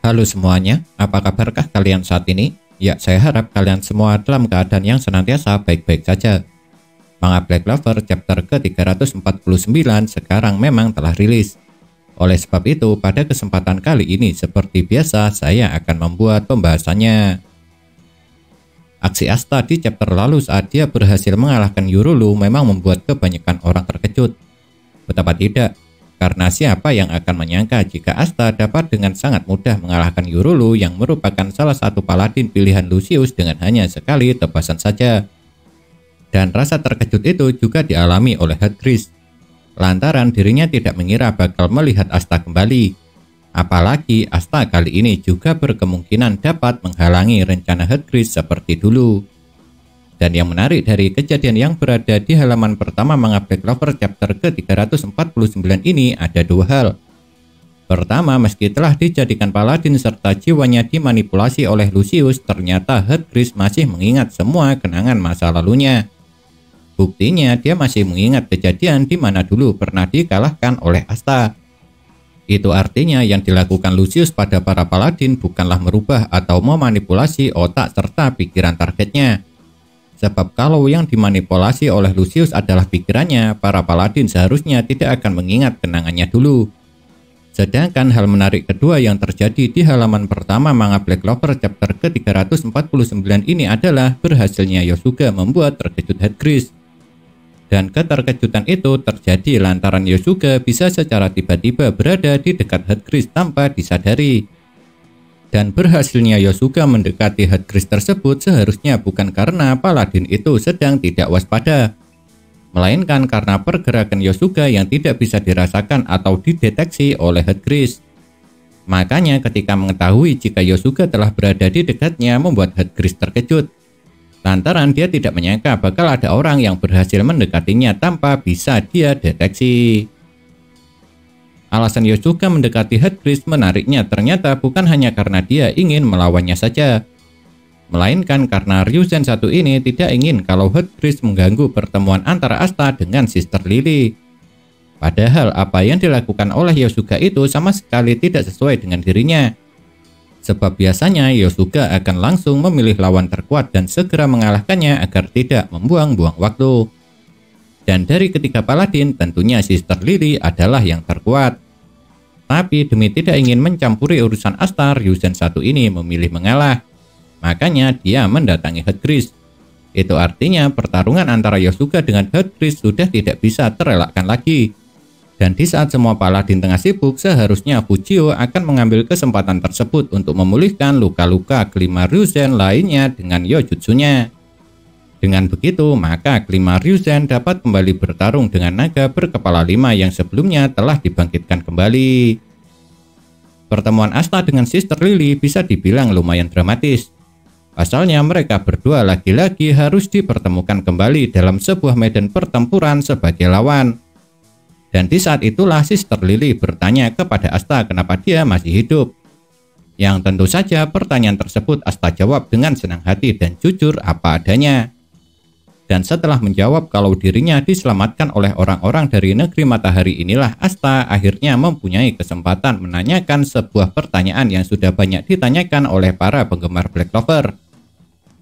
Halo semuanya, apa kabarkah kalian saat ini? Ya, saya harap kalian semua dalam keadaan yang senantiasa baik-baik saja. Manga Black Clover chapter ke-349 sekarang memang telah rilis. Oleh sebab itu, pada kesempatan kali ini seperti biasa saya akan membuat pembahasannya. Aksi Asta di chapter lalu saat dia berhasil mengalahkan Yurulu memang membuat kebanyakan orang terkejut. Betapa tidak? Karena siapa yang akan menyangka jika Asta dapat dengan sangat mudah mengalahkan Yurulu yang merupakan salah satu paladin pilihan Lucius dengan hanya sekali tebasan saja. Dan rasa terkejut itu juga dialami oleh Heartgris, lantaran dirinya tidak mengira bakal melihat Asta kembali. Apalagi Asta kali ini juga berkemungkinan dapat menghalangi rencana Heartgris seperti dulu. Dan yang menarik dari kejadian yang berada di halaman pertama Manga Black Clover chapter ke-349 ini ada dua hal. Pertama, meski telah dijadikan paladin serta jiwanya dimanipulasi oleh Lucius, ternyata Heartgris masih mengingat semua kenangan masa lalunya. Buktinya dia masih mengingat kejadian di mana dulu pernah dikalahkan oleh Asta. Itu artinya yang dilakukan Lucius pada para paladin bukanlah merubah atau memanipulasi otak serta pikiran targetnya. Sebab kalau yang dimanipulasi oleh Lucius adalah pikirannya, para paladin seharusnya tidak akan mengingat kenangannya dulu. Sedangkan hal menarik kedua yang terjadi di halaman pertama Manga Black Clover chapter ke-349 ini adalah berhasilnya Yosuga membuat terkejut Heartgris. Dan keterkejutan itu terjadi lantaran Yosuga bisa secara tiba-tiba berada di dekat Heartgris tanpa disadari. Dan berhasilnya Yosuga mendekati Heartgris tersebut seharusnya bukan karena paladin itu sedang tidak waspada, melainkan karena pergerakan Yosuga yang tidak bisa dirasakan atau dideteksi oleh Heartgris. Makanya ketika mengetahui jika Yosuga telah berada di dekatnya membuat Heartgris terkejut, lantaran dia tidak menyangka bakal ada orang yang berhasil mendekatinya tanpa bisa dia deteksi. Alasan Yosuga mendekati Heartgris menariknya ternyata bukan hanya karena dia ingin melawannya saja, melainkan karena Ryuzen satu ini tidak ingin kalau Heartgris mengganggu pertemuan antara Asta dengan Sister Lily. Padahal apa yang dilakukan oleh Yosuga itu sama sekali tidak sesuai dengan dirinya. Sebab biasanya Yosuga akan langsung memilih lawan terkuat dan segera mengalahkannya agar tidak membuang-buang waktu. Dan dari ketiga paladin tentunya Sister Lily adalah yang terkuat. Tapi demi tidak ingin mencampuri urusan Asta, Ryuzen satu ini memilih mengalah. Makanya dia mendatangi Heartgris. Itu artinya pertarungan antara Yosuga dengan Heartgris sudah tidak bisa terelakkan lagi. Dan di saat semua paladin tengah sibuk, seharusnya Fujio akan mengambil kesempatan tersebut untuk memulihkan luka-luka kelima Ryuzen lainnya dengan Yojutsunya. Dengan begitu, maka kelima Ryuzen dapat kembali bertarung dengan naga berkepala 5 yang sebelumnya telah dibangkitkan kembali. Pertemuan Asta dengan Sister Lily bisa dibilang lumayan dramatis. Pasalnya mereka berdua lagi-lagi harus dipertemukan kembali dalam sebuah medan pertempuran sebagai lawan. Dan di saat itulah Sister Lily bertanya kepada Asta kenapa dia masih hidup. Yang tentu saja pertanyaan tersebut Asta jawab dengan senang hati dan jujur apa adanya. Dan setelah menjawab kalau dirinya diselamatkan oleh orang-orang dari negeri matahari inilah Asta akhirnya mempunyai kesempatan menanyakan sebuah pertanyaan yang sudah banyak ditanyakan oleh para penggemar Black Clover.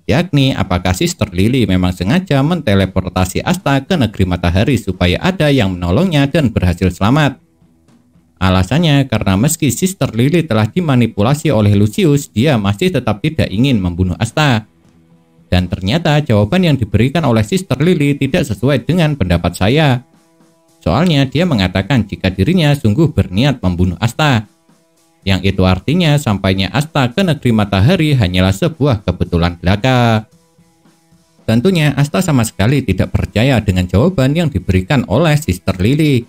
Yakni apakah Sister Lily memang sengaja menteleportasi Asta ke negeri matahari supaya ada yang menolongnya dan berhasil selamat. Alasannya karena meski Sister Lily telah dimanipulasi oleh Lucius, dia masih tetap tidak ingin membunuh Asta. Dan ternyata jawaban yang diberikan oleh Sister Lily tidak sesuai dengan pendapat saya. Soalnya dia mengatakan jika dirinya sungguh berniat membunuh Asta. Yang itu artinya sampainya Asta ke negeri matahari hanyalah sebuah kebetulan belaka. Tentunya Asta sama sekali tidak percaya dengan jawaban yang diberikan oleh Sister Lily.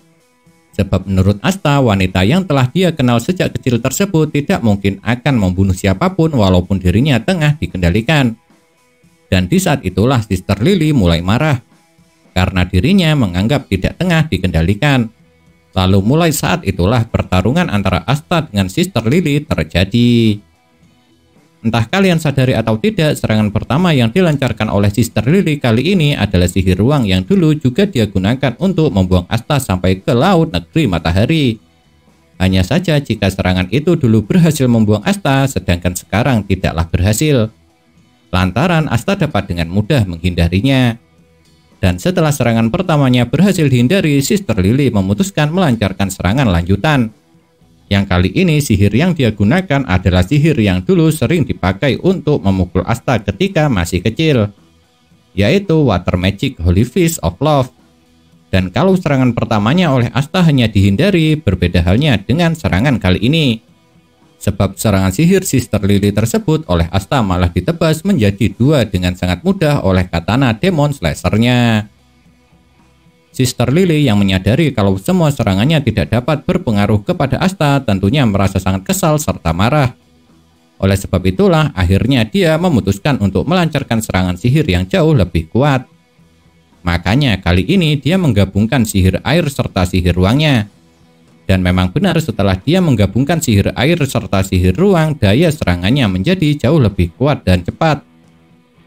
Sebab menurut Asta, wanita yang telah dia kenal sejak kecil tersebut tidak mungkin akan membunuh siapapun walaupun dirinya tengah dikendalikan. Dan di saat itulah Sister Lily mulai marah karena dirinya menganggap tidak tengah dikendalikan. Lalu mulai saat itulah pertarungan antara Asta dengan Sister Lily terjadi. Entah kalian sadari atau tidak, serangan pertama yang dilancarkan oleh Sister Lily kali ini adalah sihir ruang yang dulu juga dia gunakan untuk membuang Asta sampai ke laut negeri matahari. Hanya saja jika serangan itu dulu berhasil membuang Asta, sedangkan sekarang tidaklah berhasil. Lantaran Asta dapat dengan mudah menghindarinya. Dan setelah serangan pertamanya berhasil dihindari, Sister Lily memutuskan melancarkan serangan lanjutan. Yang kali ini sihir yang dia gunakan adalah sihir yang dulu sering dipakai untuk memukul Asta ketika masih kecil, yaitu Water Magic Holy Fist of Love. Dan kalau serangan pertamanya oleh Asta hanya dihindari, berbeda halnya dengan serangan kali ini. Sebab serangan sihir Sister Lily tersebut oleh Asta malah ditebas menjadi 2 dengan sangat mudah oleh katana Demon Slasher-nya. Sister Lily yang menyadari kalau semua serangannya tidak dapat berpengaruh kepada Asta tentunya merasa sangat kesal serta marah. Oleh sebab itulah akhirnya dia memutuskan untuk melancarkan serangan sihir yang jauh lebih kuat. Makanya kali ini dia menggabungkan sihir air serta sihir ruangnya. Dan memang benar setelah dia menggabungkan sihir air serta sihir ruang, daya serangannya menjadi jauh lebih kuat dan cepat.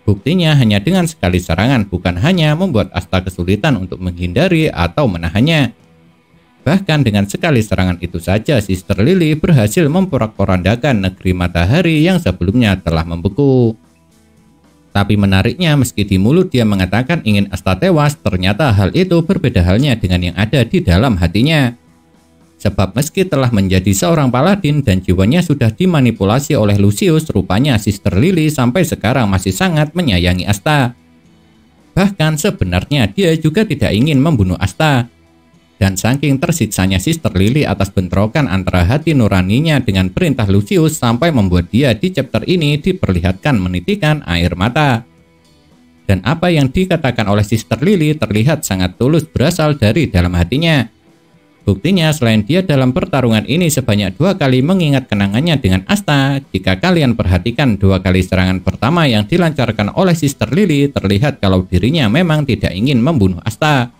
Buktinya hanya dengan sekali serangan bukan hanya membuat Asta kesulitan untuk menghindari atau menahannya. Bahkan dengan sekali serangan itu saja Sister Lily berhasil memporak-porandakan negeri matahari yang sebelumnya telah membeku. Tapi menariknya, meski di mulut dia mengatakan ingin Asta tewas, ternyata hal itu berbeda halnya dengan yang ada di dalam hatinya. Sebab meski telah menjadi seorang paladin dan jiwanya sudah dimanipulasi oleh Lucius, rupanya Sister Lily sampai sekarang masih sangat menyayangi Asta. Bahkan sebenarnya dia juga tidak ingin membunuh Asta. Dan saking tersiksanya Sister Lily atas bentrokan antara hati nuraninya dengan perintah Lucius sampai membuat dia di chapter ini diperlihatkan menitikan air mata. Dan apa yang dikatakan oleh Sister Lily terlihat sangat tulus berasal dari dalam hatinya. Buktinya selain dia dalam pertarungan ini sebanyak 2 kali mengingat kenangannya dengan Asta, jika kalian perhatikan 2 kali serangan pertama yang dilancarkan oleh Sister Lily terlihat kalau dirinya memang tidak ingin membunuh Asta.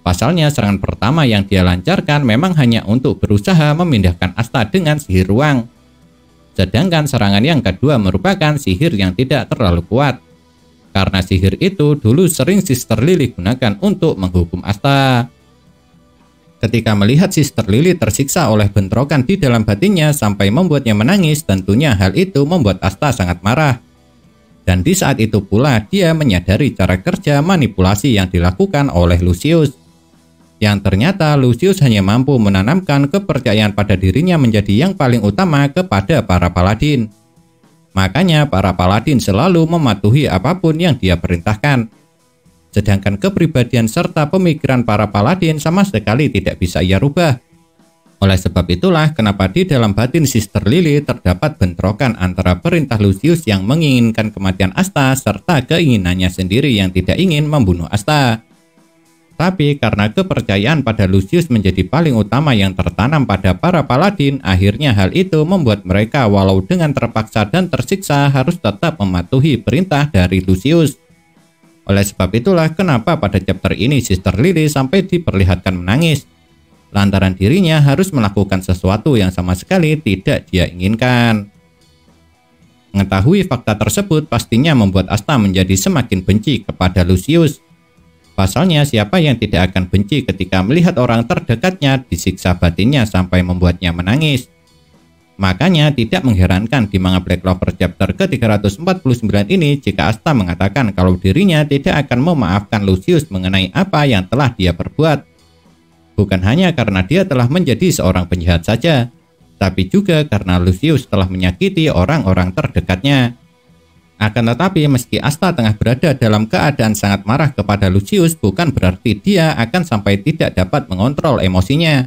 Pasalnya serangan pertama yang dia lancarkan memang hanya untuk berusaha memindahkan Asta dengan sihir ruang. Sedangkan serangan yang kedua merupakan sihir yang tidak terlalu kuat. Karena sihir itu dulu sering Sister Lily gunakan untuk menghukum Asta. Ketika melihat Sister Lily tersiksa oleh bentrokan di dalam batinnya sampai membuatnya menangis, tentunya hal itu membuat Asta sangat marah. Dan di saat itu pula dia menyadari cara kerja manipulasi yang dilakukan oleh Lucius. Yang ternyata Lucius hanya mampu menanamkan kepercayaan pada dirinya menjadi yang paling utama kepada para paladin. Makanya para paladin selalu mematuhi apapun yang dia perintahkan. Sedangkan kepribadian serta pemikiran para paladin sama sekali tidak bisa ia rubah. Oleh sebab itulah kenapa di dalam batin Sister Lily terdapat bentrokan antara perintah Lucius yang menginginkan kematian Asta serta keinginannya sendiri yang tidak ingin membunuh Asta. Tapi karena kepercayaan pada Lucius menjadi paling utama yang tertanam pada para paladin, akhirnya hal itu membuat mereka walau dengan terpaksa dan tersiksa harus tetap mematuhi perintah dari Lucius. Oleh sebab itulah kenapa pada chapter ini Sister Lily sampai diperlihatkan menangis. Lantaran dirinya harus melakukan sesuatu yang sama sekali tidak dia inginkan. Mengetahui fakta tersebut pastinya membuat Asta menjadi semakin benci kepada Lucius. Pasalnya siapa yang tidak akan benci ketika melihat orang terdekatnya disiksa batinnya sampai membuatnya menangis. Makanya tidak mengherankan di manga Black Clover chapter ke-349 ini jika Asta mengatakan kalau dirinya tidak akan memaafkan Lucius mengenai apa yang telah dia perbuat. Bukan hanya karena dia telah menjadi seorang penjahat saja, tapi juga karena Lucius telah menyakiti orang-orang terdekatnya. Akan tetapi meski Asta tengah berada dalam keadaan sangat marah kepada Lucius, bukan berarti dia akan sampai tidak dapat mengontrol emosinya.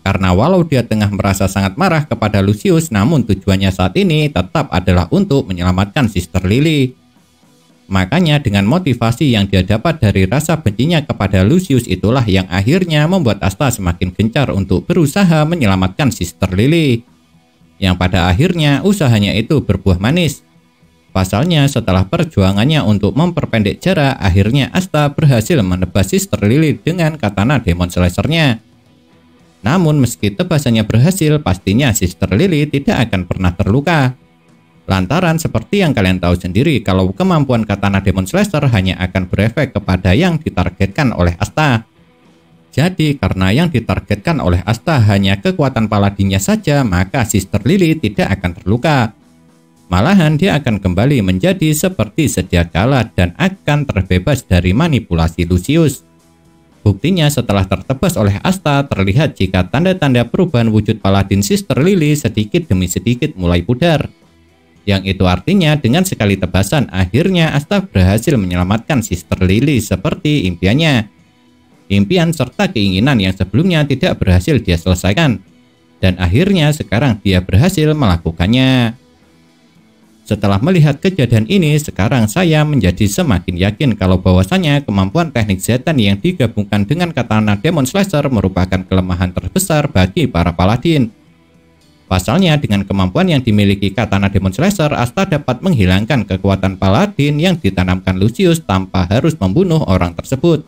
Karena walau dia tengah merasa sangat marah kepada Lucius, namun tujuannya saat ini tetap adalah untuk menyelamatkan Sister Lily. Makanya dengan motivasi yang dia dapat dari rasa bencinya kepada Lucius itulah yang akhirnya membuat Asta semakin gencar untuk berusaha menyelamatkan Sister Lily. Yang pada akhirnya usahanya itu berbuah manis. Pasalnya setelah perjuangannya untuk memperpendek jarak, akhirnya Asta berhasil menebas Sister Lily dengan katana Demon Slasher-nya. Namun meski tebasannya berhasil, pastinya Sister Lily tidak akan pernah terluka. Lantaran seperti yang kalian tahu sendiri kalau kemampuan katana Demon Slasher hanya akan berefek kepada yang ditargetkan oleh Asta. Jadi karena yang ditargetkan oleh Asta hanya kekuatan Paladinnya saja, maka Sister Lily tidak akan terluka. Malahan dia akan kembali menjadi seperti sedia kala dan akan terbebas dari manipulasi Lucius. Buktinya setelah tertebas oleh Asta, terlihat jika tanda-tanda perubahan wujud Paladin Sister Lily sedikit demi sedikit mulai pudar. Yang itu artinya dengan sekali tebasan, akhirnya Asta berhasil menyelamatkan Sister Lily seperti impiannya. Impian serta keinginan yang sebelumnya tidak berhasil dia selesaikan. Dan akhirnya sekarang dia berhasil melakukannya. Setelah melihat kejadian ini, sekarang saya menjadi semakin yakin kalau bahwasanya kemampuan teknik Zetan yang digabungkan dengan katana Demon Slasher merupakan kelemahan terbesar bagi para paladin. Pasalnya, dengan kemampuan yang dimiliki katana Demon Slasher, Asta dapat menghilangkan kekuatan paladin yang ditanamkan Lucius tanpa harus membunuh orang tersebut.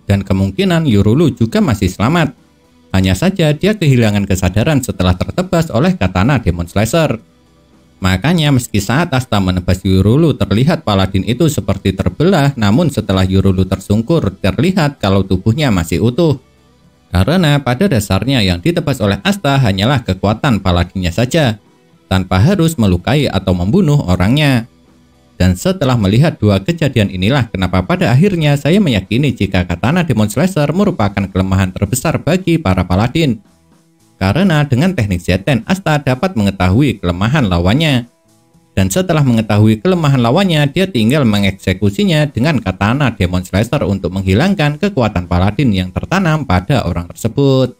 Dan kemungkinan Yurulu juga masih selamat. Hanya saja dia kehilangan kesadaran setelah tertebas oleh katana Demon Slasher. Makanya meski saat Asta menebas Yurulu terlihat paladin itu seperti terbelah, namun setelah Yurulu tersungkur terlihat kalau tubuhnya masih utuh. Karena pada dasarnya yang ditebas oleh Asta hanyalah kekuatan paladinnya saja, tanpa harus melukai atau membunuh orangnya. Dan setelah melihat dua kejadian inilah kenapa pada akhirnya saya meyakini jika katana Demon Slasher merupakan kelemahan terbesar bagi para paladin. Karena dengan teknik Zetan, Asta dapat mengetahui kelemahan lawannya. Dan setelah mengetahui kelemahan lawannya, dia tinggal mengeksekusinya dengan katana Demon Slasher untuk menghilangkan kekuatan paladin yang tertanam pada orang tersebut.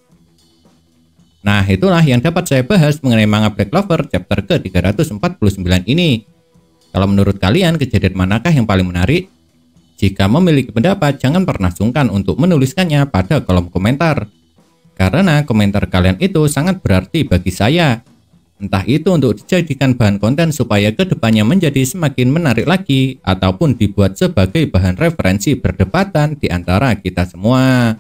Nah, itulah yang dapat saya bahas mengenai manga Black Clover chapter ke-349 ini. Kalau menurut kalian, kejadian manakah yang paling menarik? Jika memiliki pendapat, jangan pernah sungkan untuk menuliskannya pada kolom komentar. Karena komentar kalian itu sangat berarti bagi saya. Entah itu untuk dijadikan bahan konten supaya kedepannya menjadi semakin menarik lagi, ataupun dibuat sebagai bahan referensi perdebatan di antara kita semua.